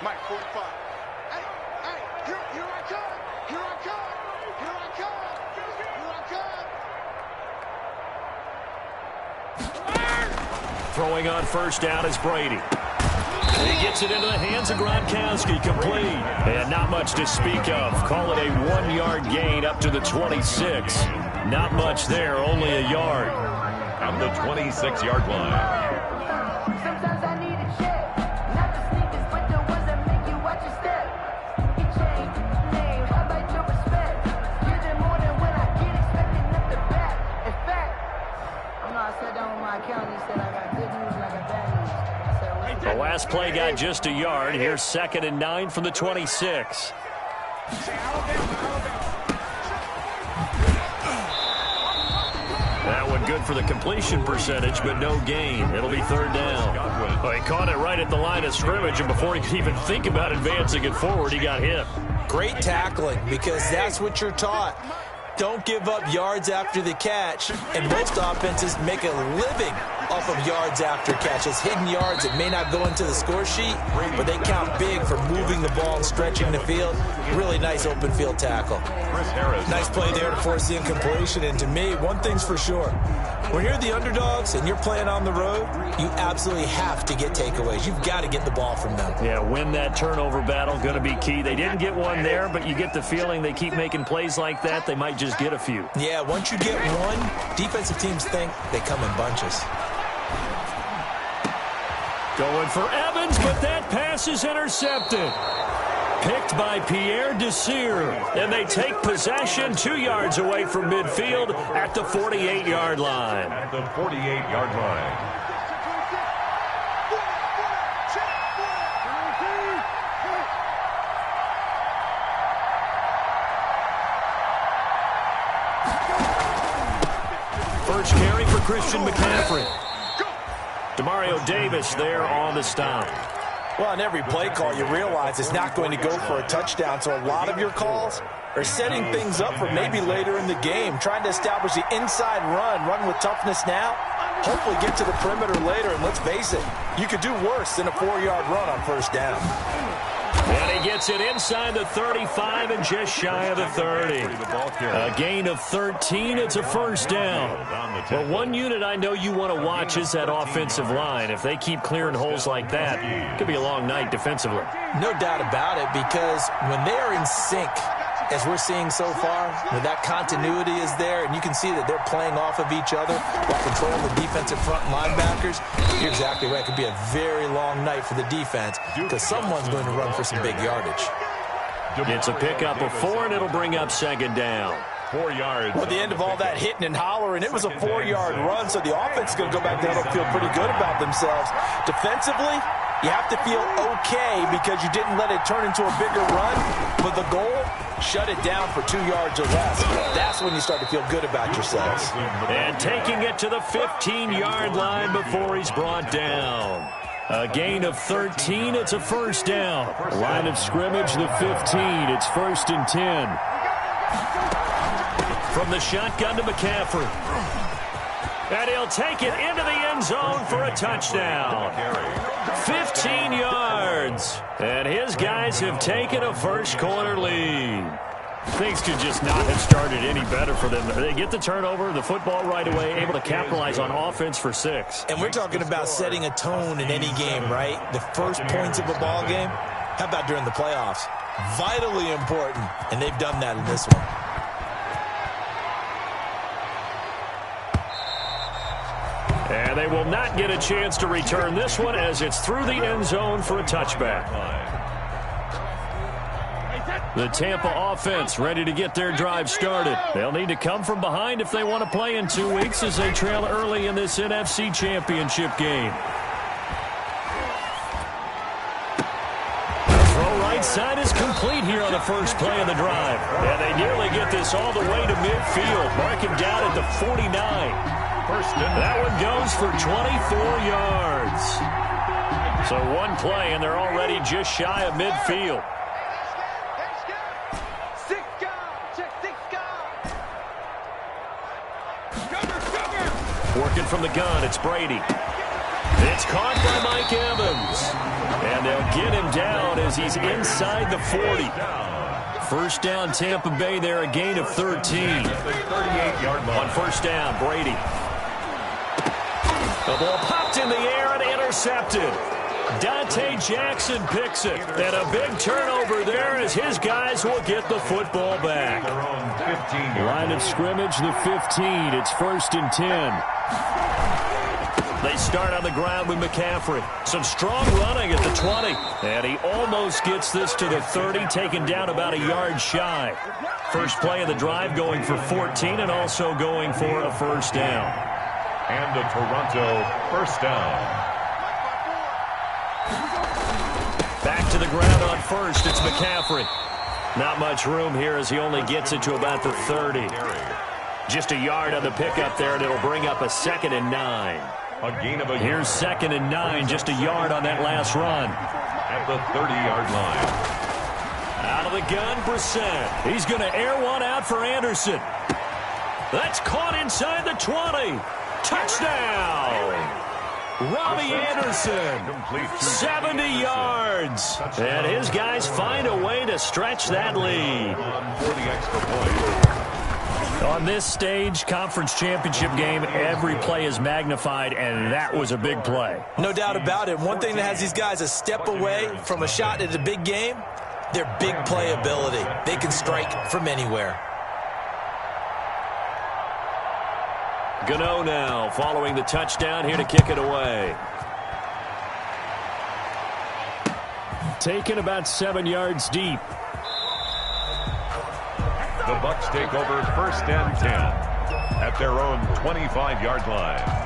Mike 45. Hey, here I come. Here I come. Here I come. Here I come. Throwing on first down is Brady. And he gets it into the hands of Gronkowski, complete. And not much to speak of. Call it a 1-yard gain up to the 26. Not much there, only a yard. On the 26-yard line. Sometimes I need a check. Not the sneakers, but the ones that make you watch your step. You change name, I like your respect. Give them more than when I get expecting up the back. In fact, I sat down with my accountant, he said I got good news and I got bad news. The last play got just a yard. Here's 2nd and 9 from the 26. That one good for the completion percentage, but no gain. It'll be 3rd down. Well, he caught it right at the line of scrimmage, and before he could even think about advancing it forward, he got hit. Great tackling, because that's what you're taught. Don't give up yards after the catch, and most offenses make a living off of yards after catches. Hidden yards that may not go into the score sheet, but they count big for moving the ball and stretching the field. Really nice open field tackle. Nice play there to force the incompletion, and to me, one thing's for sure. When you're the underdogs and you're playing on the road, you absolutely have to get takeaways. You've got to get the ball from them. Yeah, win that turnover battle, going to be key. They didn't get one there, but you get the feeling they keep making plays like that, they might just get a few. Yeah, once you get one, defensive teams think they come in bunches. Going for Evans, but that pass is intercepted. Picked by Pierre Desir. And they take possession 2 yards away from midfield at the 48-yard line. At the 48-yard line. First carry for Christian McCaffrey. Demario Davis there on the stop. Well, on every play call, you realize it's not going to go for a touchdown, so a lot of your calls are setting things up for maybe later in the game, trying to establish the inside run with toughness now, hopefully get to the perimeter later, and let's face it, you could do worse than a 4-yard run on first down. And he gets it inside the 35 and just shy of the 30. A gain of 13. It's a first down. Well, one unit I know you want to watch is that offensive line. If they keep clearing holes like that, it could be a long night defensively. No doubt about it, because when they are in sync, as we're seeing so far, when that continuity is there, and you can see that they're playing off of each other while controlling the defensive front linebackers, you're exactly right. It could be a very long night for the defense because someone's going to run for some big yardage. It's a pickup of 4, and it'll bring up 2nd down. 4 yards. Well, at the end of all that hitting and hollering, it was a 4-yard run, so the offense is going to go back there and feel pretty good about themselves. Defensively, you have to feel okay because you didn't let it turn into a bigger run, but the goal, shut it down for 2 yards or less. That's when you start to feel good about yourselves. And taking it to the 15-yard line before he's brought down. A gain of 13. It's a first down. Line of scrimmage, the 15. It's 1st and 10. From the shotgun to McCaffrey. And he'll take it into the end zone for a touchdown. 15 yards. And his guys have taken a first-quarter lead. Things could just not have started any better for them. They get the turnover, the football right away, able to capitalize on offense for 6. And we're talking about setting a tone in any game, right? The first points of a ball game. How about during the playoffs? Vitally important, and they've done that in this one. And they will not get a chance to return this one as it's through the end zone for a touchback. The Tampa offense ready to get their drive started. They'll need to come from behind if they want to play in 2 weeks as they trail early in this NFC Championship game. The throw right side is complete here on the first play of the drive. And they nearly get this all the way to midfield. Mark him down at the 49. That one goes for 24 yards. So one play, and they're already just shy of midfield. Working from the gun, it's Brady. It's caught by Mike Evans. And they'll get him down as he's inside the 40. First down, Tampa Bay there, a gain of 13. 38-yard line. On first down, Brady. The ball popped in the air and intercepted. Dante Jackson picks it. And a big turnover there as his guys will get the football back. Line of scrimmage, the 15. It's 1st and 10. They start on the ground with McCaffrey. Some strong running at the 20. And he almost gets this to the 30, taken down about a yard shy. First play of the drive going for 14 and also going for a first down. And a Toronto first down. Back to the ground on first. It's McCaffrey. Not much room here as he only gets it to about the 30. Just a yard on the pickup there, and it'll bring up a 2nd and 9. A gain of a yard. Here's 2nd and 9, just a yard on that last run. At the 30-yard line. Out of the gun, Brissett. He's going to air one out for Anderson. That's caught inside the 20. Touchdown! Robbie Anderson, 70 yards. And his guys find a way to stretch that lead. For the extra point. On this stage, conference championship game, every play is magnified, and that was a big play. No doubt about it. One thing that has these guys a step away from a shot at a big game, their big play ability. They can strike from anywhere. Gano now following the touchdown here to kick it away. Taken about 7 yards deep. The Bucs take over 1st and 10 at their own 25-yard line.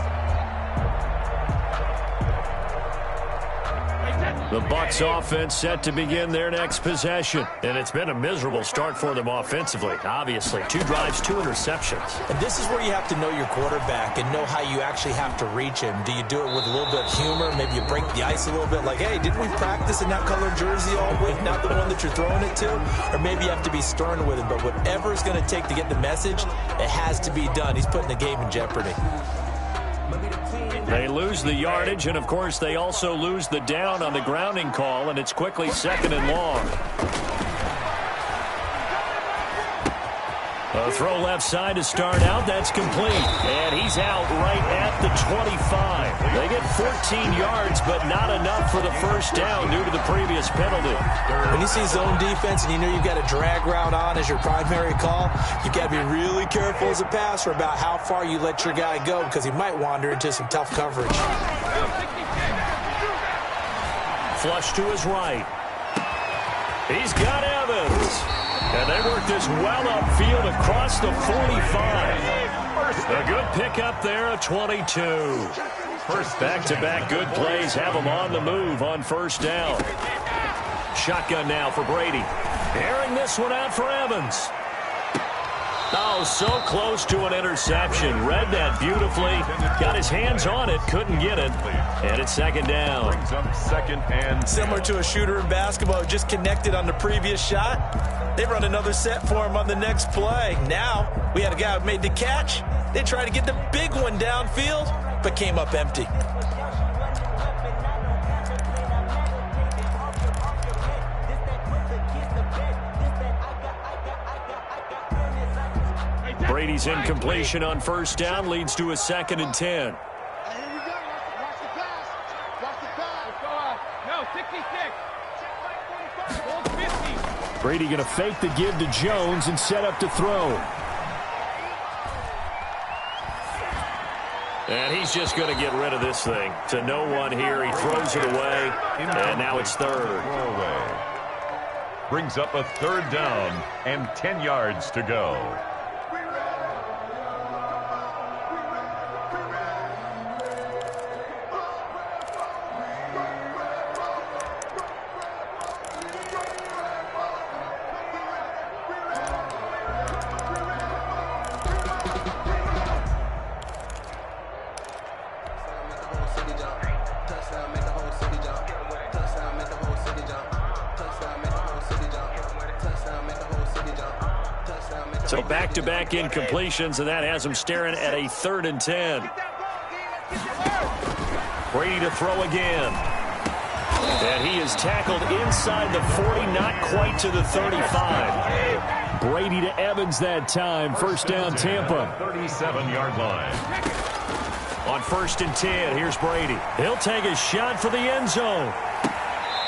The Bucs offense set to begin their next possession. And it's been a miserable start for them offensively, obviously. 2 drives, 2 interceptions. And this is where you have to know your quarterback and know how you actually have to reach him. Do you do it with a little bit of humor? Maybe you break the ice a little bit like, hey, didn't we practice in that color jersey all week, not the one that you're throwing it to? Or maybe you have to be stern with him. But whatever it's going to take to get the message, it has to be done. He's putting the game in jeopardy. They lose the yardage, and, of course, they also lose the down on the grounding call, and it's quickly 2nd and long. A throw left side to start out. That's complete. And he's out right at the 25. They get 14 yards, but not enough for the first down due to the previous penalty. When you see zone defense and you know you've got a drag route on as your primary call, you've got to be really careful as a passer about how far you let your guy go because he might wander into some tough coverage. Flush to his right. He's got Evans. And they work this well upfield across the 45. A good pickup there, a 22. First back-to-back good plays have them on the move on first down. Shotgun now for Brady. Airing this one out for Evans. Oh, so close to an interception. Read that beautifully. Got his hands on it, couldn't get it. And it's 2nd down. Brings up 2nd and 10. Similar to a shooter in basketball, just connected on the previous shot. They run another set for him on the next play. Now, we had a guy who made the catch. They tried to get the big one downfield, but came up empty. Brady's incompletion on first down leads to a 2nd and 10. Here we go. Watch the pass. Watch the pass. No, 66. 50. Brady going to fake the give to Jones and set up to throw. And he's just going to get rid of this thing. To no one here. He throws it away. And now it's 3rd. Brings up a 3rd down and 10 yards to go. So back-to-back incompletions, and that has him staring at a 3rd and 10. Brady to throw again. And he is tackled inside the 40, not quite to the 35. Brady to Evans that time. First down, Tampa. 37-yard line. On 1st and 10, here's Brady. He'll take a shot for the end zone.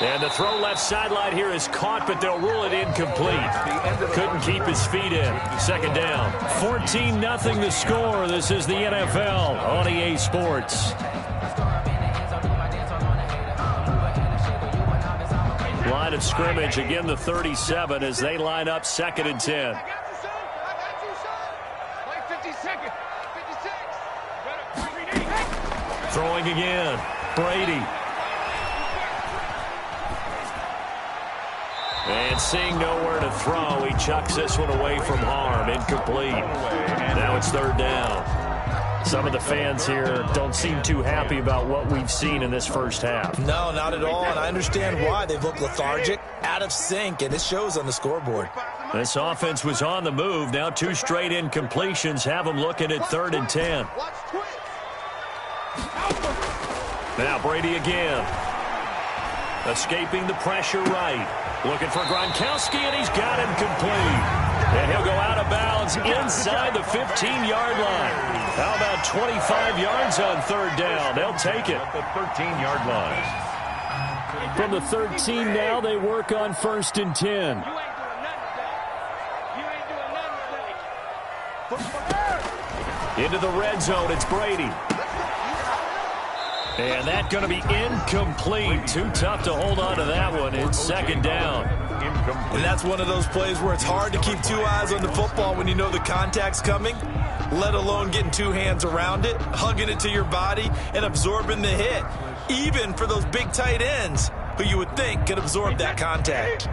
And the throw left sideline here is caught, but they'll rule it incomplete. Couldn't keep his feet in. Second down. 14-0 the score. This is the NFL on EA Sports. Line of scrimmage, again the 37 as they line up 2nd and 10. Throwing again. Brady. And seeing nowhere to throw, he chucks this one away from harm. Incomplete. Now it's 3rd down. Some of the fans here don't seem too happy about what we've seen in this first half. No, not at all, and I understand why. They've looked lethargic, out of sync, and it shows on the scoreboard. This offense was on the move. Now 2 straight incompletions have them looking at 3rd and 10. Now Brady again. Escaping the pressure right. Looking for Gronkowski, and he's got him complete. And he'll go out of bounds inside the 15-yard line. How about 25 yards on 3rd down? They'll take it. At the 13-yard line. From the 13 now, they work on 1st and 10. Into the red zone, it's Brady. And that's going to be incomplete. Too tough to hold on to that one. It's 2nd down. And that's one of those plays where it's hard to keep 2 eyes on the football when you know the contact's coming, let alone getting 2 hands around it, hugging it to your body, and absorbing the hit. Even for those big tight ends who you would think could absorb that contact.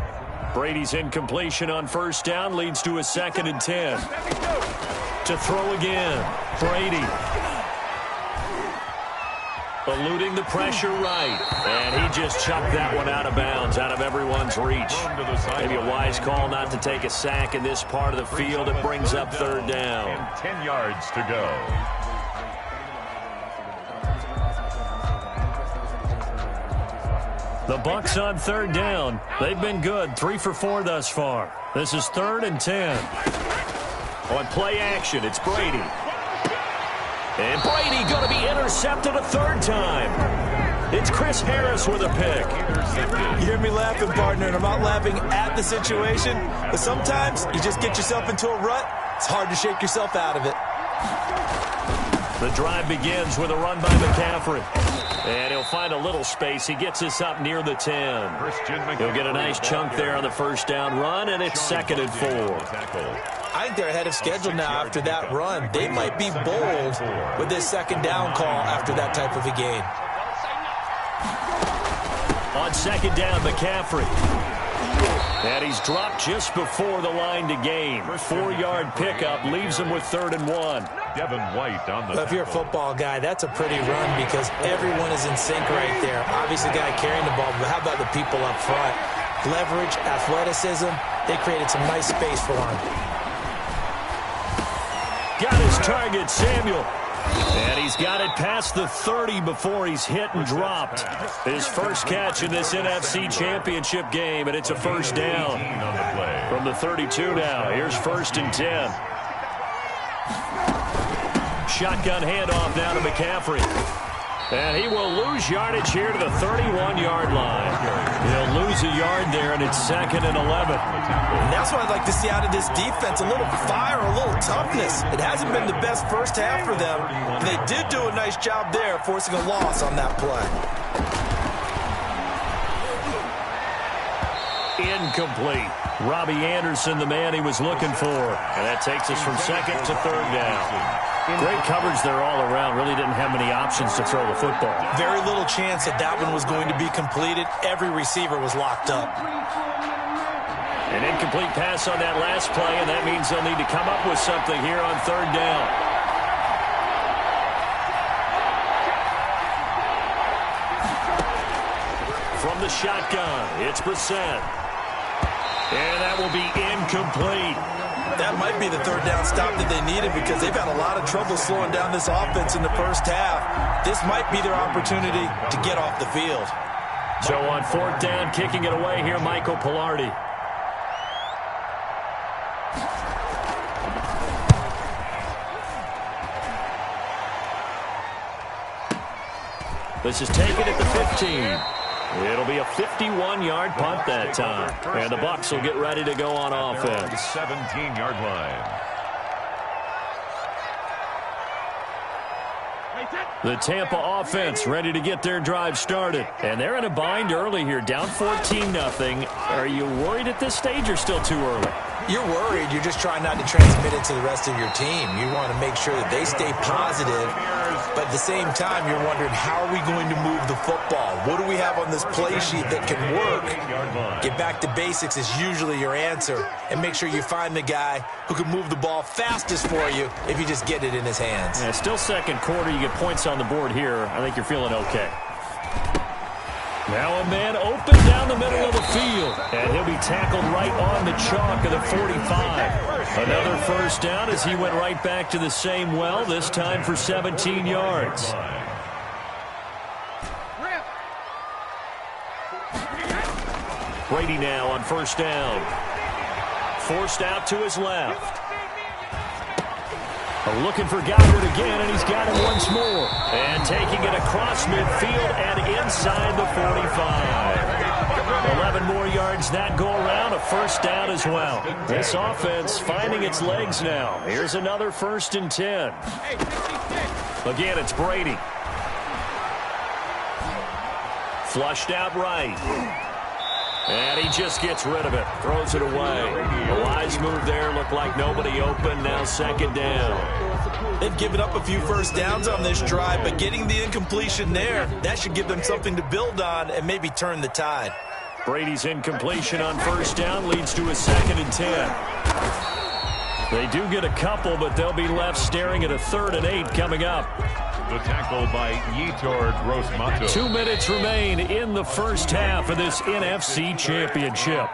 Brady's incompletion on 1st down leads to a 2nd and 10. To throw again. Brady. Eluding the pressure right. And he just chucked that one out of bounds, out of everyone's reach. Maybe a wise call not to take a sack in this part of the field. It brings up 3rd down. And 10 yards to go. The Bucs on 3rd down. They've been good. 3 for 4 thus far. This is 3rd and 10. On play action, it's Brady. And Brady going to be intercepted a 3rd time. It's Chris Harris with a pick. You hear me laughing, partner, and I'm not laughing at the situation, but sometimes you just get yourself into a rut. It's hard to shake yourself out of it. The drive begins with a run by McCaffrey. And he'll find a little space. He gets us up near the 10. He'll get a nice chunk there on the 1st down run, and it's 2nd and 4. I think they're ahead of schedule now after that run. They might be bold with this 2nd down call after that type of a gain. On 2nd down, McCaffrey. And he's dropped just before the line to gain. 4-yard pickup leaves him with 3rd and 1. Devin White on the Well, if you're a football guy, that's a pretty run because everyone is in sync right there. Obviously, the guy carrying the ball, but how about the people up front? Leverage, athleticism, they created some nice space for him. Got his target, Samuel. And he's got it past the 30 before he's hit and dropped. His first catch in this NFC Championship game, and it's a 1st down. From the 32 now, here's 1st and 10. Shotgun handoff now to McCaffrey. And he will lose yardage here to the 31-yard line. He'll lose a yard there, and it's 2nd and 11. And that's what I'd like to see out of this defense, a little fire, a little toughness. It hasn't been the best first half for them. And they did do a nice job there, forcing a loss on that play. Incomplete. Robbie Anderson, the man he was looking for. And that takes us from 2nd to 3rd down. Great coverage there all around. Really didn't have many options to throw the football. Very little chance that that one was going to be completed. Every receiver was locked up. An incomplete pass on that last play, and that means they'll need to come up with something here on 3rd down. From the shotgun, it's Brissett. And that will be incomplete. That might be the 3rd down stop that they needed because they've had a lot of trouble slowing down this offense in the first half. This might be their opportunity to get off the field. So on 4th down, kicking it away here, Michael Paul.E. This is taken at the 15. It'll be a 51-yard punt that time. And the Bucs will get ready to go on offense. 17-yard line. The Tampa offense ready to get their drive started. And they're in a bind early here, down 14-0. Are you worried at this stage or still too early? You're worried. You're just trying not to transmit it to the rest of your team. You want to make sure that they stay positive. But at the same time, you're wondering, how are we going to move the football? What do we have on this play sheet that can work? Get back to basics is usually your answer. And make sure you find the guy who can move the ball fastest for you if you just get it in his hands. Yeah, still second quarter. You get points on the board here. I think you're feeling okay. Now a man open down the middle of the field. And he'll be tackled right on the chalk of the 45. Another first down as he went right back to the same well, this time for 17 yards. Brady now on first down. Forced out to his left. Looking for Godwin again, and he's got him once more. And taking it across midfield and inside the 45. 11 more yards that go around, a first down as well. This offense finding its legs now. Here's another 1st and 10. Again, it's Brady. Flushed out right. And he just gets rid of it. Throws it away. A wise move there. Looked like nobody open. Now 2nd down. They've given up a few first downs on this drive, but getting the incompletion there, that should give them something to build on and maybe turn the tide. Brady's incompletion on first down leads to a 2nd and 10. They do get a couple, but they'll be left staring at a 3rd and 8 coming up. The tackle by Yetur Gross-Matos. 2 minutes remain in the first half of this NFC Championship.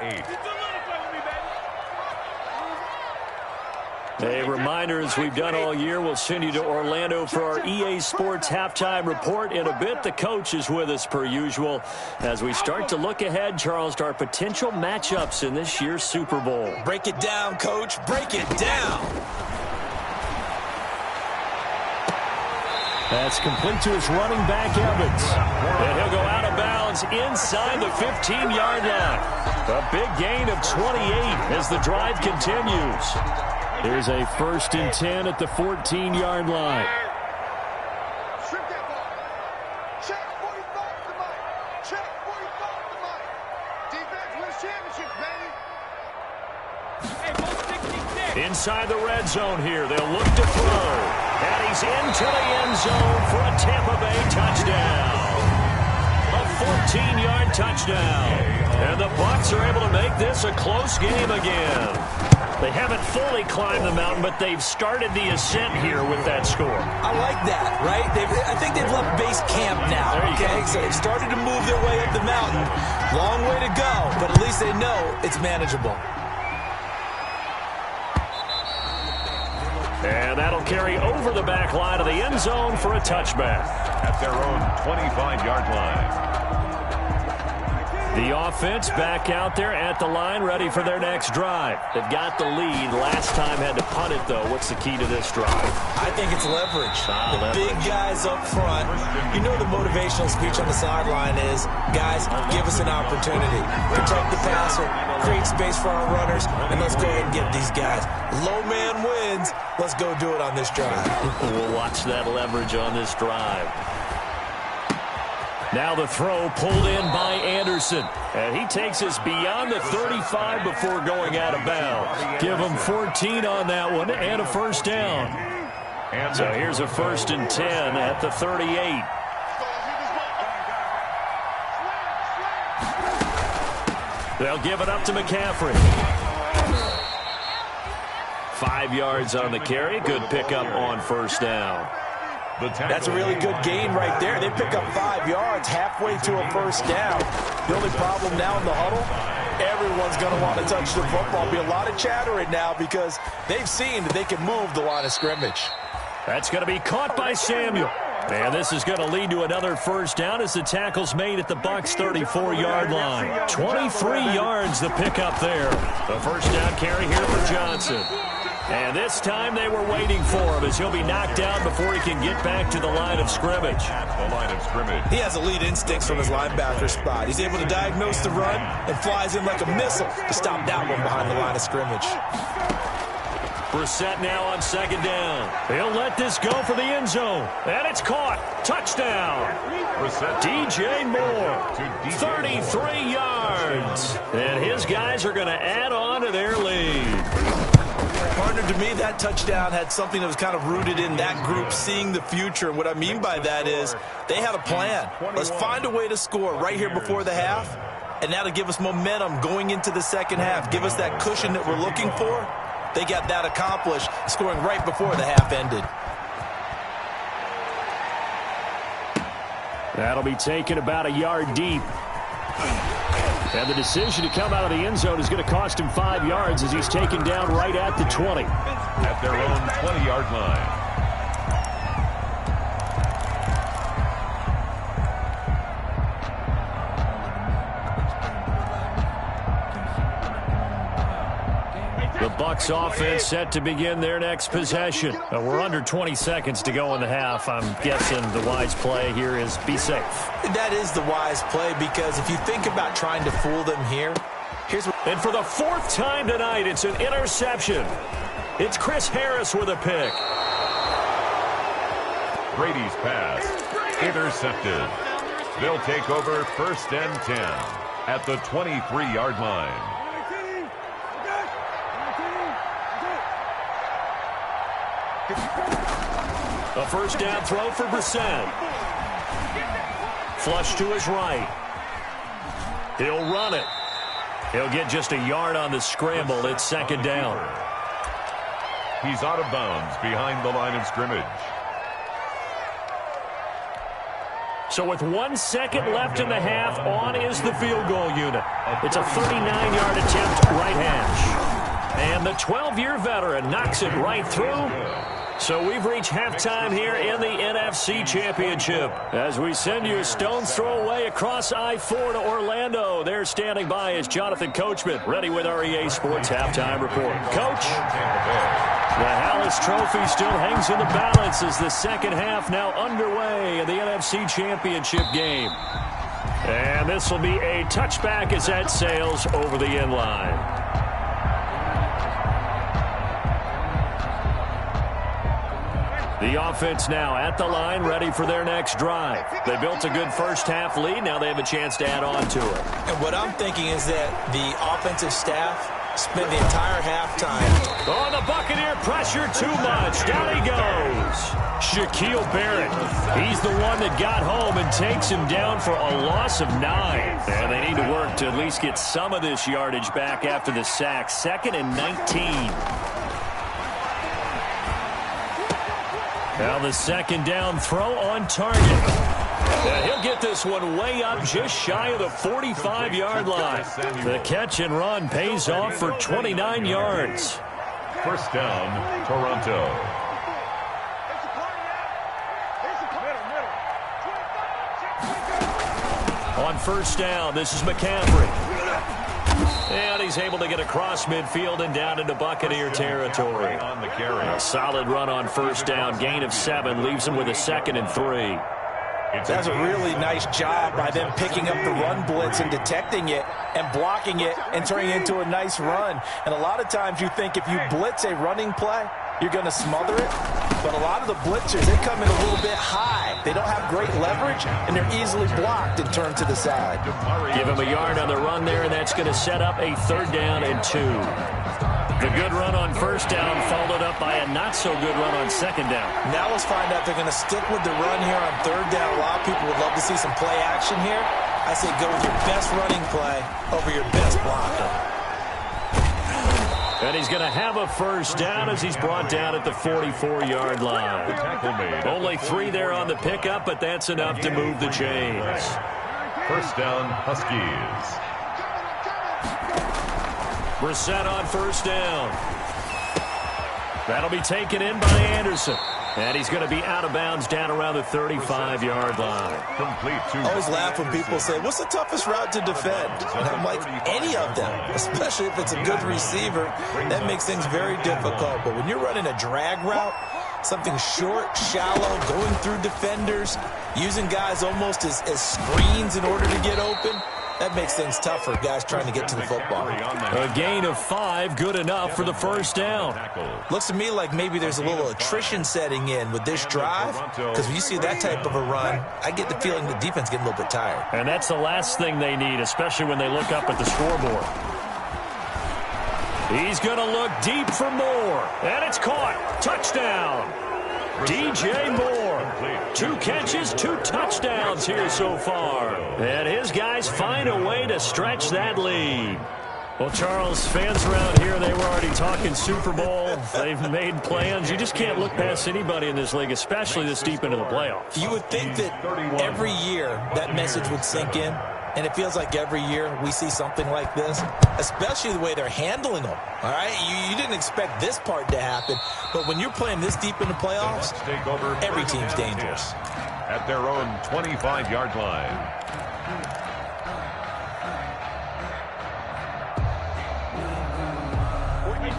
A reminder, as we've done all year, we'll send you to Orlando for our EA Sports halftime report in a bit. The coach is with us per usual as we start to look ahead, Charles, to our potential matchups in this year's Super Bowl. Break it down, Coach. Break it down. That's complete to his running back, Evans. And he'll go out of bounds inside the 15-yard line. A big gain of 28 as the drive continues. Here's a 1st and 10 at the 14-yard line. Strip that ball. Check 45 to Mike. Check 45 to Mike. Defense wins championships, baby. Inside the red zone here. They'll look to throw. And he's into the end zone for a Tampa Bay touchdown. A 14-yard touchdown. And the Bucs are able to make this a close game again. They haven't fully climbed the mountain, but they've started the ascent here with that score. I like that, right? I think they've left base camp now. Okay, so they've started to move their way up the mountain. Long way to go, but at least they know it's manageable. And that'll carry over the back line of the end zone for a touchback. At their own 25-yard line. The offense back out there at the line, ready for their next drive. They've got the lead. Last time had to punt it, though. What's the key to this drive? I think it's leverage. The big guys up front. You know the motivational speech on the sideline is, guys, give us an opportunity. Protect the passer, create space for our runners, and let's go ahead and get these guys. Low man wins. Let's go do it on this drive. We'll watch that leverage on this drive. Now the throw pulled in by Anderson. And he takes us beyond the 35 before going out of bounds. Give him 14 on that one and a first down. So here's a 1st and 10 at the 38. They'll give it up to McCaffrey. 5 yards on the carry. Good pickup on first down. That's a really good gain right there. They pick up 5 yards halfway to a first down. The only problem now in the huddle, everyone's going to want to touch the football. Be a lot of chattering now because they've seen that they can move the line of scrimmage. That's going to be caught by Samuel. And this is going to lead to another first down as the tackle's made at the Bucs' 34-yard line. 23 yards the pickup there. The first down carry here for Johnson. And this time they were waiting for him as he'll be knocked down before he can get back to the line of scrimmage. The line of scrimmage. He has elite instincts from his linebacker spot. He's able to diagnose the run and flies in like a missile to stop that one behind the line of scrimmage. Brissett now on second down. He'll let this go for the end zone. And it's caught. Touchdown. DJ Moore. 33 yards. And his guys are going to add on to their lead. Partner, to me, that touchdown had something that was kind of rooted in that group seeing the future. And what I mean by that is they had a plan. Let's find a way to score right here before the half, and that'll give us momentum going into the second half. Give us that cushion that we're looking for. They got that accomplished, scoring right before the half ended. That'll be taken about a yard deep. And the decision to come out of the end zone is going to cost him 5 yards as he's taken down right at the 20. At their own 20-yard line. The Bucs offense set to begin their next possession. We're under 20 seconds to go in the half. I'm guessing the wise play here is be safe. That is the wise play, because if you think about trying to fool them here, here's what... And for the fourth time tonight, it's an interception. It's Chris Harris with a pick. Brady's pass intercepted. They'll take over first and 10 at the 23-yard line. A first down throw for Brissett. Flush to his right. He'll run it. He'll get just a yard on the scramble. It's second down. He's out of bounds behind the line of scrimmage. So with 1 second left in the half, on is the field goal unit. It's a 39-yard attempt right hash. And the 12-year veteran knocks it right through. So we've reached halftime here in the NFC Championship. As we send you a stone's throw away across I-4 to Orlando. There standing by is Jonathan Coachman, ready with our EA Sports Halftime Report. Coach, the Hallis Trophy still hangs in the balance as the second half now underway in the NFC Championship game. And this will be a touchback as that sails over the end line. The offense now at the line, ready for their next drive. They built a good first-half lead. Now they have a chance to add on to it. And what I'm thinking is that the offensive staff spent the entire halftime. Oh, the Buccaneer pressure too much. Down he goes. Shaquille Barrett. He's the one that got home and takes him down for a loss of 9. And they need to work to at least get some of this yardage back after the sack. 2nd and 19. Now the second down throw on target. And he'll get this one way up just shy of the 45-yard line. The catch and run pays off for 29 yards. First down, Toronto. On first down, this is McCaffrey. And he's able to get across midfield and down into Buccaneer territory. On the carry. A solid run on first down. Gain of 7 leaves him with a 2nd and 3. That's a really nice job by them picking up the run blitz and detecting it and blocking it and turning it into a nice run. And a lot of times you think if you blitz a running play, you're going to smother it. But a lot of the blitzers, they come in a little bit high. They don't have great leverage, and they're easily blocked and turned to the side. Give him a yard on the run there, and that's going to set up a 3rd down and 2. The good run on first down followed up by a not-so-good run on 2nd down. Now let's find out they're going to stick with the run here on 3rd down. A lot of people would love to see some play action here. I say go with your best running play over your best blocker. And he's going to have a first down as he's brought down at the 44-yard line. Only 3 there on the pickup, but that's enough to move the chains. First down, Huskies. Brissett on first down. That'll be taken in by Anderson. And he's going to be out of bounds down around the 35-yard line. Complete to I always laugh when people say, what's the toughest route to defend? And I'm like, any of them, especially if it's a good receiver. That makes things very difficult. But when you're running a drag route, something short, shallow, going through defenders, using guys almost as screens in order to get open, that makes things tough for guys trying to get to the football. A gain of 5, good enough for the first down. Looks to me like maybe there's a little attrition setting in with this drive, because when you see that type of a run, I get the feeling the defense getting a little bit tired. And that's the last thing they need, especially when they look up at the scoreboard. He's going to look deep for more, and it's caught. Touchdown. DJ Moore. 2 catches, 2 touchdowns here so far. And his guys find a way to stretch that lead. Well, Charles, fans around here, they were already talking Super Bowl. They've made plans. You just can't look past anybody in this league, especially this deep into the playoffs. You would think that every year that message would sink in. And it feels like every year we see something like this, especially the way they're handling them. All right, you didn't expect this part to happen, but when you're playing this deep in the playoffs, every team's dangerous. At their own 25-yard line.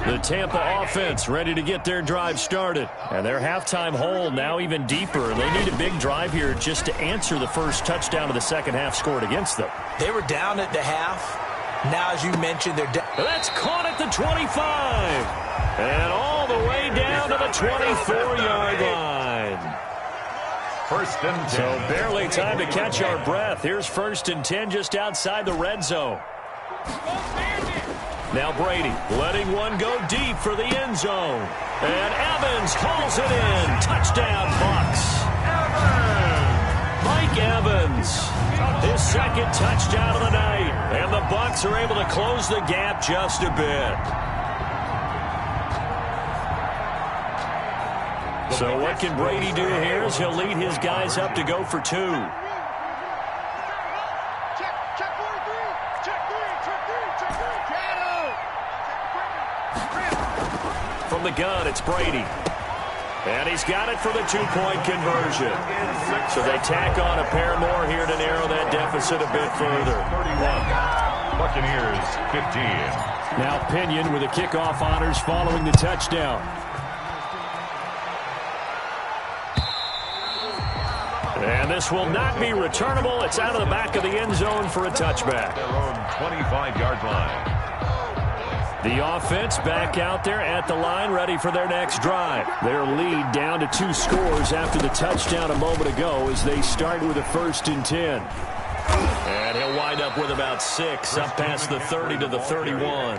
The Tampa offense ready to get their drive started. And their halftime hole now even deeper. They need a big drive here just to answer the first touchdown of the second half scored against them. They were down at the half. Now, as you mentioned, they're down. That's caught at the 25. And all the way down to the 24-yard line. First and 10. So barely time to catch our breath. Here's 1st and 10 just outside the red zone. Now Brady letting one go deep for the end zone. And Evans hauls it in. Touchdown, Bucs. Mike Evans, his second touchdown of the night. And the Bucs are able to close the gap just a bit. So what can Brady do here as he'll lead his guys up to go for 2. From the gun, it's Brady. And he's got it for the 2-point conversion. So they tack on a pair more here to narrow that deficit a bit further. 31. Buccaneers, 15. Now Pinion with the kickoff honors following the touchdown. And this will not be returnable. It's out of the back of the end zone for a touchback. Their own 25-yard line. The offense back out there at the line, ready for their next drive. Their lead down to 2 scores after the touchdown a moment ago as they start with a 1st and 10. And he'll wind up with about 6 up past the 30 to the 31.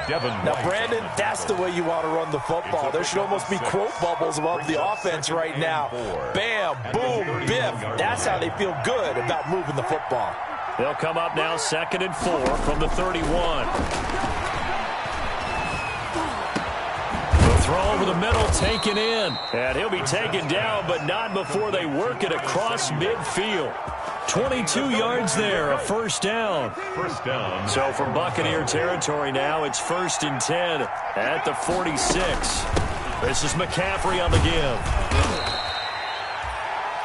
Now, Brandon, that's the way you want to run the football. There should almost be quote bubbles above the offense right now. Bam, boom, biff. That's how they feel good about moving the football. They'll come up now 2nd and 4 from the 31. Throw over the middle, taken in. And he'll be taken down, but not before they work it across midfield. 22 yards there, a 1st down. First down. So from Buccaneer territory now, it's 1st and 10 at the 46. This is McCaffrey on the give.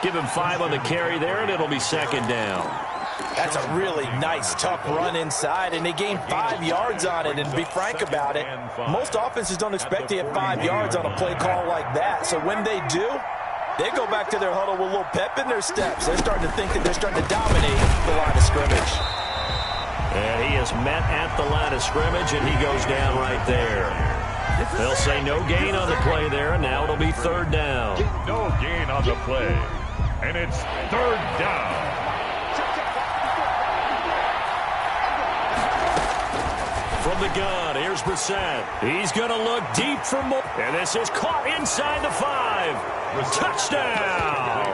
Give him 5 on the carry there, and it'll be 2nd down. That's a really nice, tough run inside, and they gained 5 yards on it. And to be frank about it, most offenses don't expect to get 5 yards on a play call like that. So when they do, they go back to their huddle with a little pep in their steps. They're starting to think that they're starting to dominate the line of scrimmage. And he is met at the line of scrimmage, and he goes down right there. They'll say no gain on the play there, and now it'll be 3rd down. No gain on the play. And it's 3rd down. From the gun, here's Brissett. He's going to look deep for more. And this is caught inside the 5. Touchdown!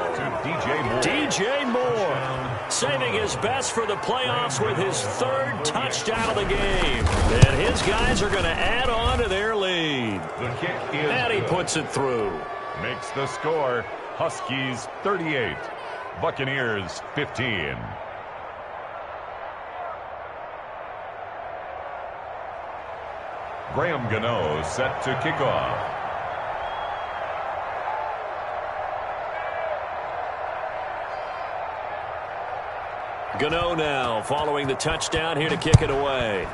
DJ Moore saving his best for the playoffs with his 3rd touchdown of the game. And his guys are going to add on to their lead. The kick is and he puts it through. Makes the score Huskies 38, Buccaneers 15. Graham Gano set to kick off. Gano now following the touchdown here to kick it away.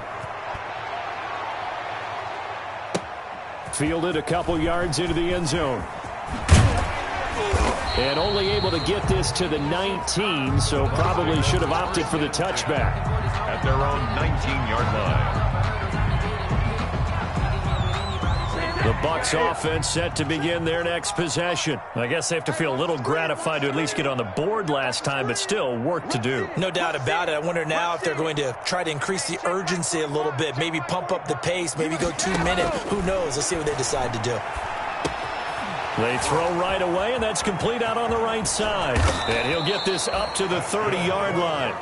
Fielded a couple yards into the end zone. And only able to get this to the 19, so probably should have opted for the touchback. At their own 19-yard line. The Bucs offense set to begin their next possession. I guess they have to feel a little gratified to at least get on the board last time, but still work to do. No doubt about it. I wonder now if they're going to try to increase the urgency a little bit, maybe pump up the pace, maybe go 2 minutes. Who knows? Let's see what they decide to do. They throw right away, and that's complete out on the right side. And he'll get this up to the 30-yard line.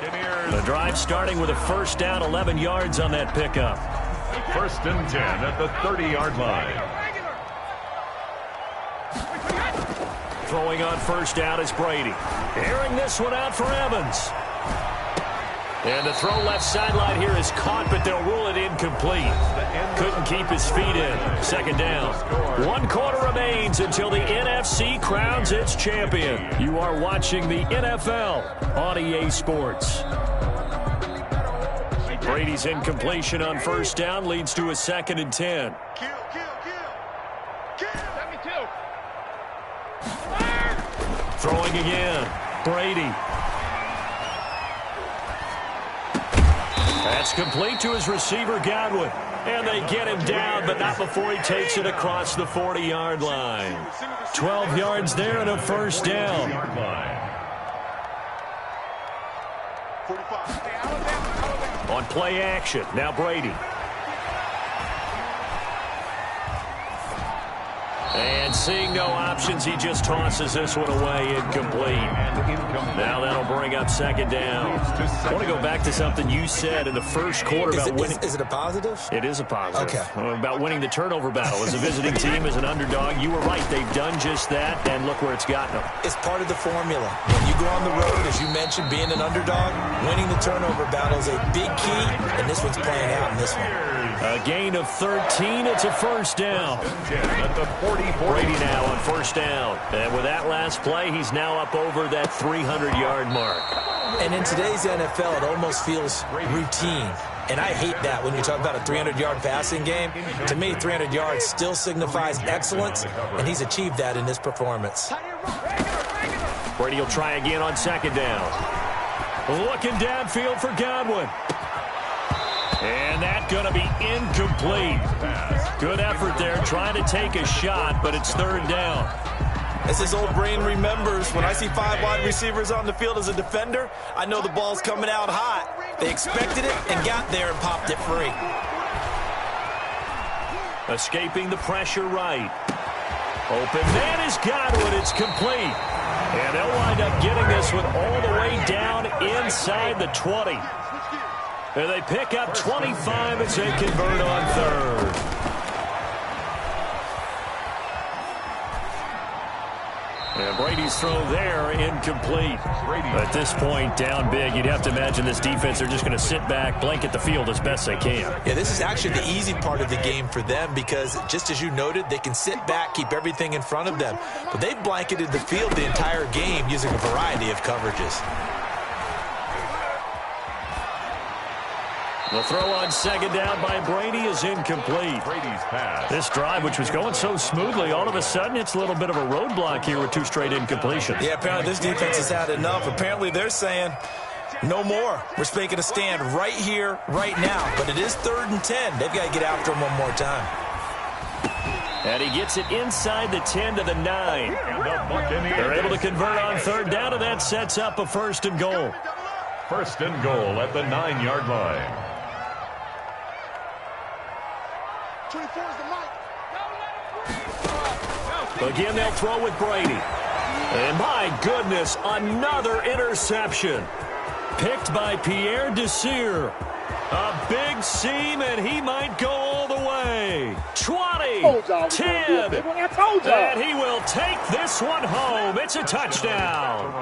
The drive starting with a first down, 11 yards on that pickup. First and 10 at the 30-yard line. Throwing on first down is Brady. Airing this one out for Evans. And the throw left sideline here is caught, but they'll rule it incomplete. Couldn't keep his feet in. Second down. 1 quarter remains until the NFC crowns its champion. You are watching the NFL on EA Sports. Brady's incompletion on first down leads to a 2nd and 10. Throwing again. Brady. That's complete to his receiver, Godwin. And they get him down, but not before he takes it across the 40-yard line. 12 yards there and a first down. On play action, now Brady. And seeing no options, he just tosses this one away, incomplete. Now that'll bring up second down. I want to go back to something you said in the first quarter about winning. Is it a positive? It is a positive. Okay. About winning the turnover battle. As a visiting team, as an underdog, you were right. They've done just that, and look where it's gotten them. It's part of the formula. When you go on the road, as you mentioned, being an underdog, winning the turnover battle is a big key, and this one's playing out in this one. A gain of 13. It's a first down. At the 40. Brady now on first down. And with that last play, he's now up over that 300-yard mark. And in today's NFL, it almost feels routine. And I hate that when you talk about a 300-yard passing game. To me, 300 yards still signifies excellence, and he's achieved that in this performance. Brady will try again on second down. Looking downfield for Godwin. And that's going to be incomplete. Good effort there, trying to take a shot, but it's third down. As his old brain remembers, when I see 5 wide receivers on the field as a defender, I know the ball's coming out hot. They expected it and got there and popped it free. Escaping the pressure right. Open man is Godwin. It's complete. And they'll wind up getting this one all the way down inside the 20. And they pick up 25 as they convert on third. And Brady's throw there, incomplete. At this point, down big, you'd have to imagine this defense, they're just going to sit back, blanket the field as best they can. Yeah, this is actually the easy part of the game for them because, just as you noted, they can sit back, keep everything in front of them. But they've blanketed the field the entire game using a variety of coverages. The throw on second down by Brady is incomplete. Brady's pass. This drive, which was going so smoothly, all of a sudden it's a little bit of a roadblock here with 2 straight incompletions. Yeah, apparently this defense has had enough. Apparently they're saying, no more. We're making a stand right here, right now. But it is 3rd and 10. They've got to get after him one more time. And he gets it inside the 10 to the 9. They're able to convert on third down, and that sets up a 1st and goal. 1st and goal at the 9-yard line. 24 is the mic. Again, they'll throw with Brady. And my goodness, another interception. Picked by Pierre Desir. A big seam, and he might go all the way. 20, 10, and he will take this one home. It's a touchdown.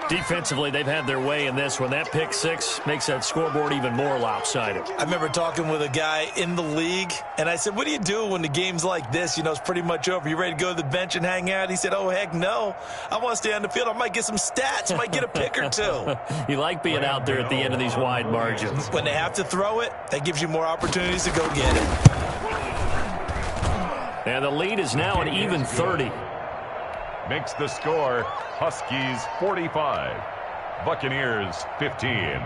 Defensively, they've had their way in this one. That pick six makes that scoreboard even more lopsided. I remember talking with a guy in the league, and I said, what do you do when the game's like this? You know, it's pretty much over. You ready to go to the bench and hang out? He said, oh, heck no. I want to stay on the field. I might get some stats. I might get a pick or two. You like being out there at the end of these wide margins. When they have to throw it, that gives you more opportunities to go get it. And the lead is now an even 30. Makes the score Huskies 45, Buccaneers 15.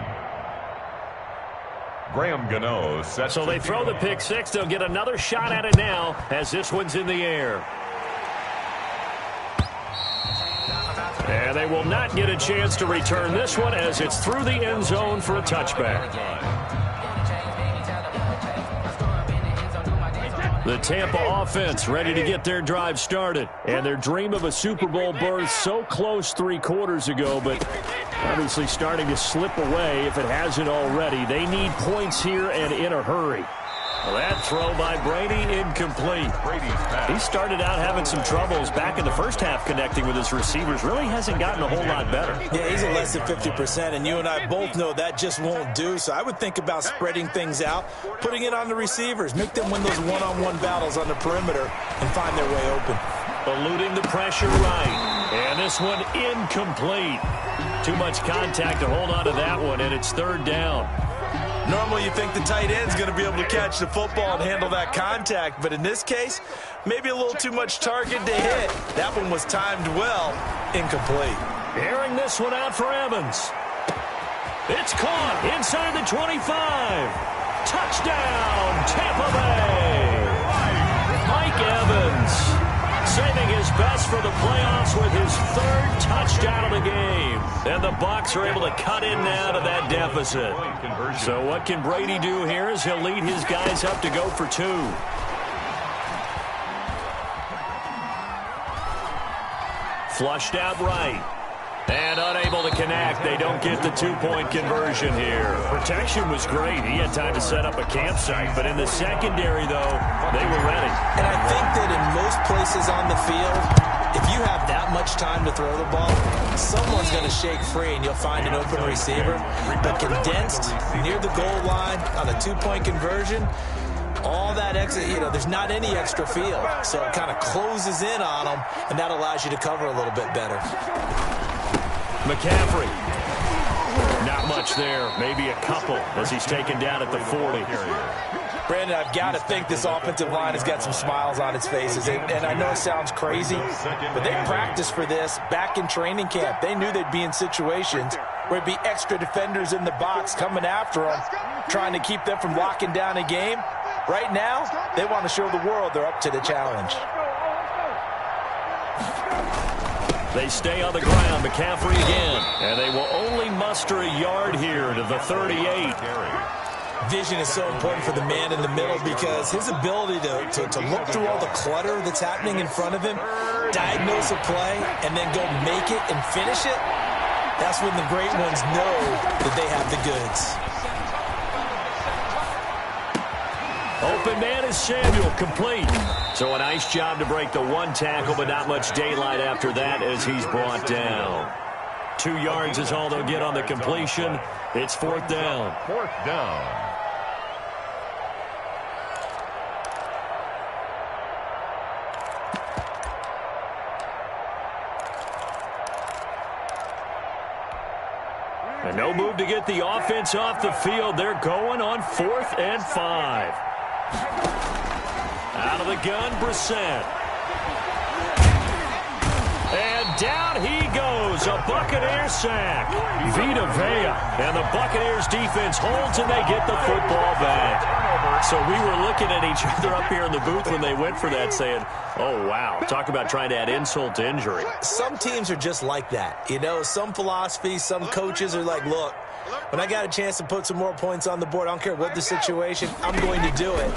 Graham Gano sets. So they throw the pick six. They'll get another shot at it now as this one's in the air. And they will not get a chance to return this one as it's through the end zone for a touchback. The Tampa offense ready to get their drive started. And their dream of a Super Bowl berth so close 3 quarters ago, but obviously starting to slip away if it hasn't already. They need points here and in a hurry. Well, that throw by Brady incomplete. He started out having some troubles back in the first half connecting with his receivers. Really hasn't gotten a whole lot better. Yeah, he's at less than 50%, and you and I both know that just won't do. So I would think about spreading things out, putting it on the receivers, make them win those one-on-one battles on the perimeter and find their way open. Eluding the pressure right. And this one incomplete. Too much contact to hold on to that one, and it's 3rd down. Normally you think the tight end's going to be able to catch the football and handle that contact, but in this case, maybe a little too much target to hit. That one was timed well, incomplete. Airing this one out for Evans. It's caught inside the 25. Touchdown, Tampa Bay. Mike Evans saving his best for the playoffs with his 3rd touchdown of the game. And the Bucs are able to cut in now to that deficit. So what can Brady do here as he'll lead his guys up to go for 2. Flushed out right. And unable to connect. They don't get the 2-point conversion here. Protection was great. He had time to set up a campsite. But in the secondary, though, they were ready. And I think that in most places on the field, if you have that much time to throw the ball, someone's going to shake free and you'll find an open receiver. But condensed near the goal line on a 2-point conversion, all that extra, there's not any extra field. So it kind of closes in on them, and that allows you to cover a little bit better. McCaffrey. Not much there. Maybe a couple as he's taken down at the 40. Brandon, I've got to think this offensive line has got some smiles on its faces. And I know it sounds crazy, but they practiced for this back in training camp. They knew they'd be in situations where there'd be extra defenders in the box coming after them, trying to keep them from locking down a game. Right now, they want to show the world they're up to the challenge. They stay on the ground. McCaffrey again. And they will only muster a yard here to the 38. Vision is so important for the man in the middle because his ability to look through all the clutter that's happening in front of him, diagnose a play, and then go make it and finish it, that's when the great ones know that they have the goods. Open man is Samuel, complete. So a nice job to break the 1 tackle, but not much daylight after that as he's brought down. 2 yards is all they'll get on the completion. It's 4th down. 4th down. And no move to get the offense off the field. They're going on 4th and 5. Out of the gun, Brissett. And down he goes. A Buccaneers sack. Vita Vea. And the Buccaneers defense holds and they get the football back. So we were looking at each other up here in the booth when they went for that saying, oh, wow. Talk about trying to add insult to injury. Some teams are just like that. Some philosophies, some coaches are like, look, when I got a chance to put some more points on the board, I don't care what the situation, I'm going to do it.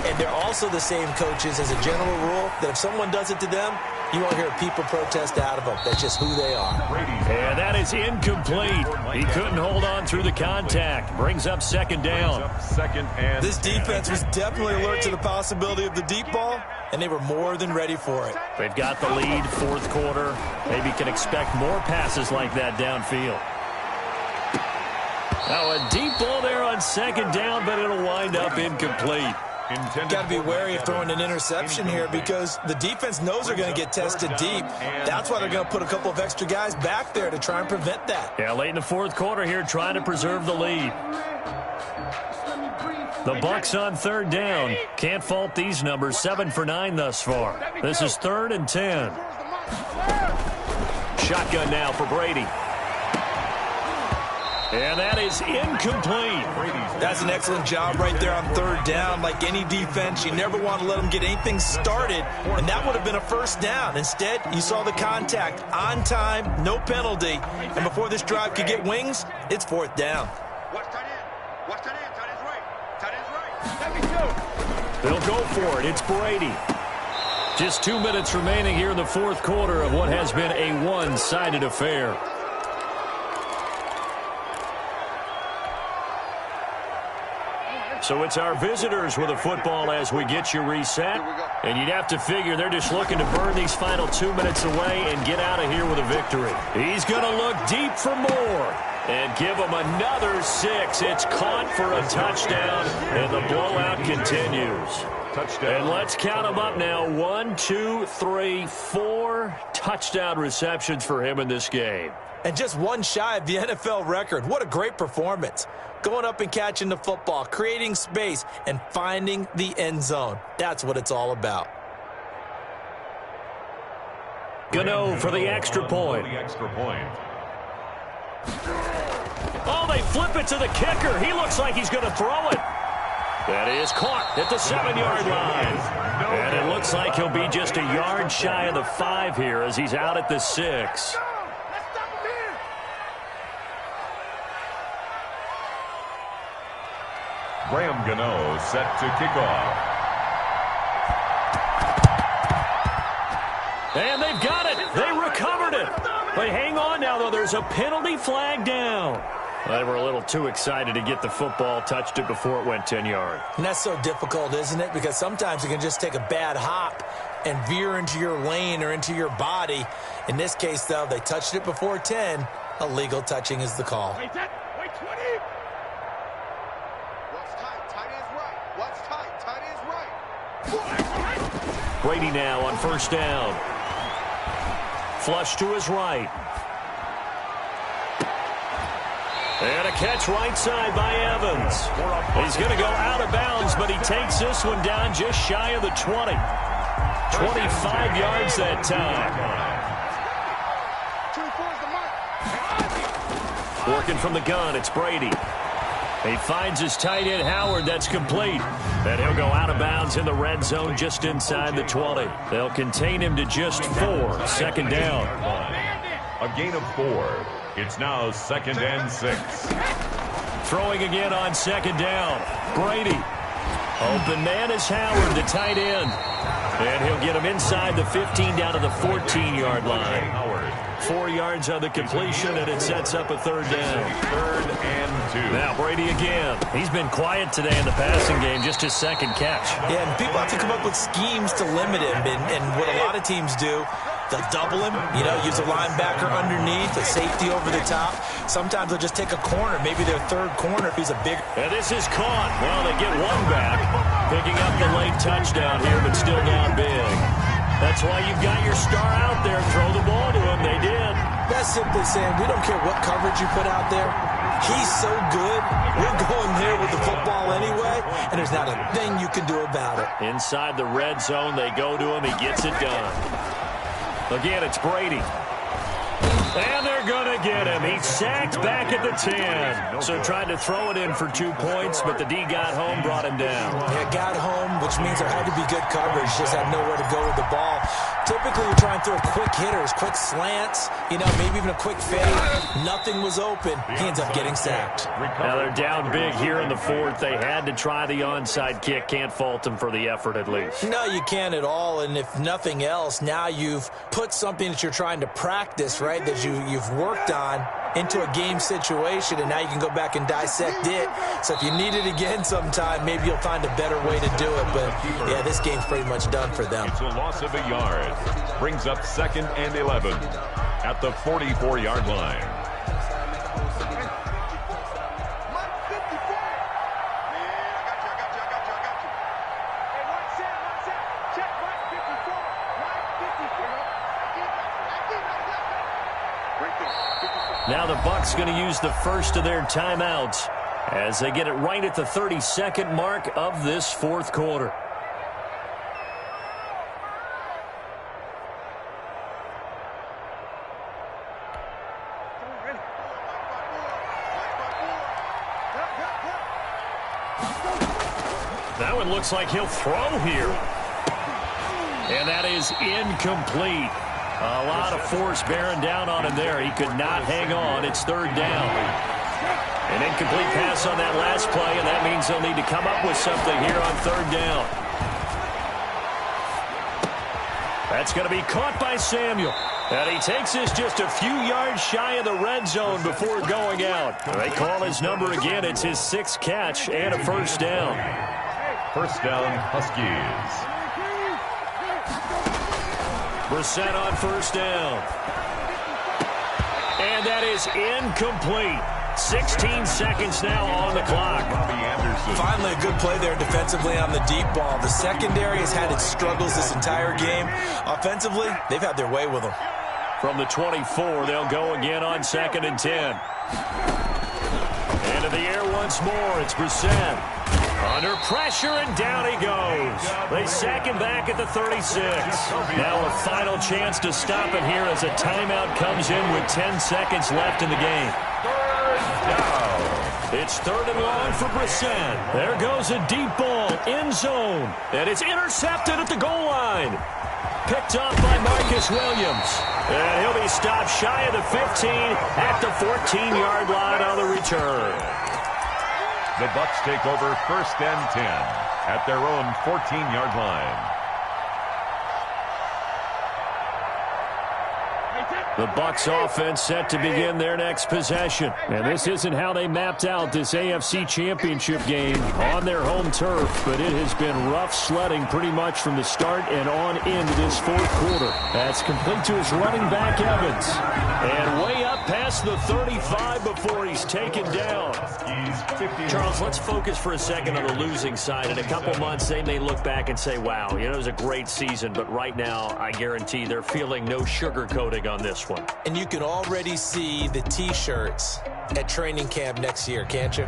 And they're also the same coaches as a general rule that if someone does it to them, you won't hear people protest out of them. That's just who they are. And that is incomplete. He couldn't hold on through the contact. Brings up second down. This defense was definitely alert to the possibility of the deep ball, and they were more than ready for it. They've got the lead, fourth quarter. Maybe can expect more passes like that downfield. Now a deep ball there on second down, but it'll wind up incomplete. Got to be wary of throwing an interception here because the defense knows they're going to get tested deep. That's why they're going to put a couple of extra guys back there to try and prevent that. Yeah, late in the fourth quarter here, trying to preserve the lead. The Bucs on third down. Can't fault these numbers. 7 for 9 thus far. This is 3rd and 10. Shotgun now for Brady. And that is incomplete. That's an excellent job right there on third down. Like any defense, you never want to let them get anything started, and that would have been a first down. Instead, you saw the contact on time, no penalty, and before this drive could get wings, it's fourth down. Watch tight end. Watch tight end. Tight end's right. Tight end's right. They'll go for it. It's Brady. Just 2 minutes remaining here in the fourth quarter of what has been a one-sided affair. So it's our visitors with a football as we get you reset. And you'd have to figure they're just looking to burn these final 2 minutes away and get out of here with a victory. He's going to look deep for more and give them another 6. It's caught for a touchdown, and the blowout continues. And let's count them up now. 1, 2, 3, 4 touchdown receptions for him in this game. And just one shy of the NFL record. What a great performance. Going up and catching the football, creating space, and finding the end zone. That's what it's all about. Gano for the extra point. Oh, they flip it to the kicker. He looks like he's going to throw it. That is caught at the 7-yard line. And it looks like he'll be just a yard shy of the 5 here as he's out at the 6. Graham Gano set to kick off. And they've got it. They recovered it. But hang on now, though. There's a penalty flag down. They were a little too excited to get the football, touched it before it went 10 yards. And that's so difficult, isn't it? Because sometimes you can just take a bad hop and veer into your lane or into your body. In this case, though, they touched it before 10. Illegal touching is the call. Wait 20. What's tight? Tight end's right. What's tight? Tight end's right. Brady now on first down. Flush to his right. And a catch right side by Evans. He's going to go out of bounds, but he takes this one down just shy of the 20. 25 yards that time. Working from the gun, it's Brady. He finds his tight end, Howard. That's complete. And he'll go out of bounds in the red zone just inside the 20. They'll contain him to just 4. Second down. A gain of 4. It's now 2nd and 6. Throwing again on second down. Brady. Open man is Howard, the tight end. And he'll get him inside the 15 down to the 14-yard line. 4 yards on the completion, and it sets up a third down. 3rd and 2. Now Brady again. He's been quiet today in the passing game, just his second catch. Yeah, and people have to come up with schemes to limit him. And what a lot of teams do, they'll double him, use a linebacker underneath, a safety over the top. Sometimes they'll just take a corner, maybe their third corner if he's a big. And this is caught. Well, they get one back. Picking up the late touchdown here, but still down big. That's why you've got your star out there. Throw the ball to him. They did. That's simply saying we don't care what coverage you put out there. He's so good. We're going there with the football anyway, and there's not a thing you can do about it. Inside the red zone, they go to him. He gets it done. Again, it's Brady. And they're going to get him. He's sacked back at the 10. So tried to throw it in for 2 points, but the D got home, brought him down. Yeah, got home, which means there had to be good coverage. Just had nowhere to go with the ball. Typically, we try and throw quick hitters, quick slants, maybe even a quick fade. Nothing was open. He ends up getting sacked. Now they're down big here in the 4th. They had to try the onside kick. Can't fault them for the effort, at least. No, you can't at all. And if nothing else, now you've put something that you're trying to practice, right, that you've worked on into a game situation, and now you can go back and dissect it. So if you need it again sometime, maybe you'll find a better way to do it. But, yeah, this game's pretty much done for them. It's a loss of a yard. Brings up 2nd and 11 at the 44-yard line. Now the Bucs going to use the first of their timeouts as they get it right at the 32nd mark of this 4th quarter. That one looks like he'll throw here. And that is incomplete. A lot of force bearing down on him there. He could not hang on. It's 3rd down. An incomplete pass on that last play, and that means they'll need to come up with something here on 3rd down. That's going to be caught by Samuel. And he takes this just a few yards shy of the red zone before going out. They call his number again. It's his 6th catch and a 1st down. 1st down, Huskies. Brissett on 1st down. And that is incomplete. 16 seconds now on the clock. Finally a good play there defensively on the deep ball. The secondary has had its struggles this entire game. Offensively, they've had their way with them. From the 24, they'll go again on 2nd and 10. Into the air once more. It's Brissett. Under pressure, and down he goes. They sack him back at the 36. Now a final chance to stop it here as a timeout comes in with 10 seconds left in the game. 3rd down. It's 3rd and long for Brissett. There goes a deep ball, end zone, and it's intercepted at the goal line. Picked off by Marcus Williams. And he'll be stopped shy of the 15 at the 14-yard line on the return. The Bucs take over 1st and 10 at their own 14-yard line. The Bucs offense set to begin their next possession. And this isn't how they mapped out this AFC Championship game on their home turf, but it has been rough sledding pretty much from the start and on into this 4th quarter. That's complete to his running back, Evans. And way up past the 35 before he's taken down. Charles, let's focus for a second on the losing side. In a couple months, they may look back and say, wow, it was a great season. But right now, I guarantee they're feeling no sugarcoating on this one. And you can already see the T-shirts at training camp next year, can't you?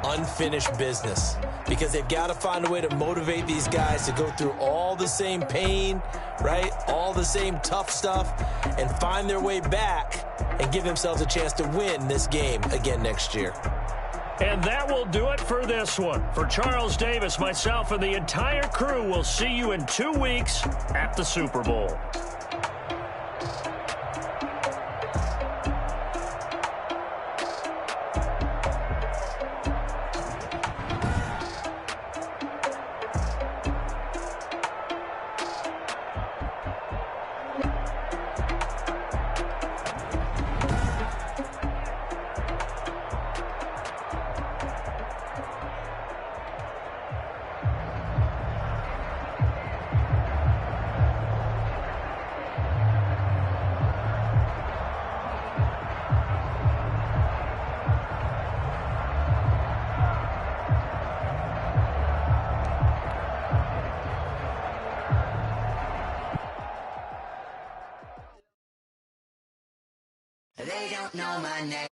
Unfinished business. Because they've got to find a way to motivate these guys to go through all the same pain, right? All the same tough stuff, and find their way back and give themselves a chance to win this game again next year. And that will do it for this one. For Charles Davis, myself, and the entire crew, we'll see you in 2 weeks at the Super Bowl. They don't know my name.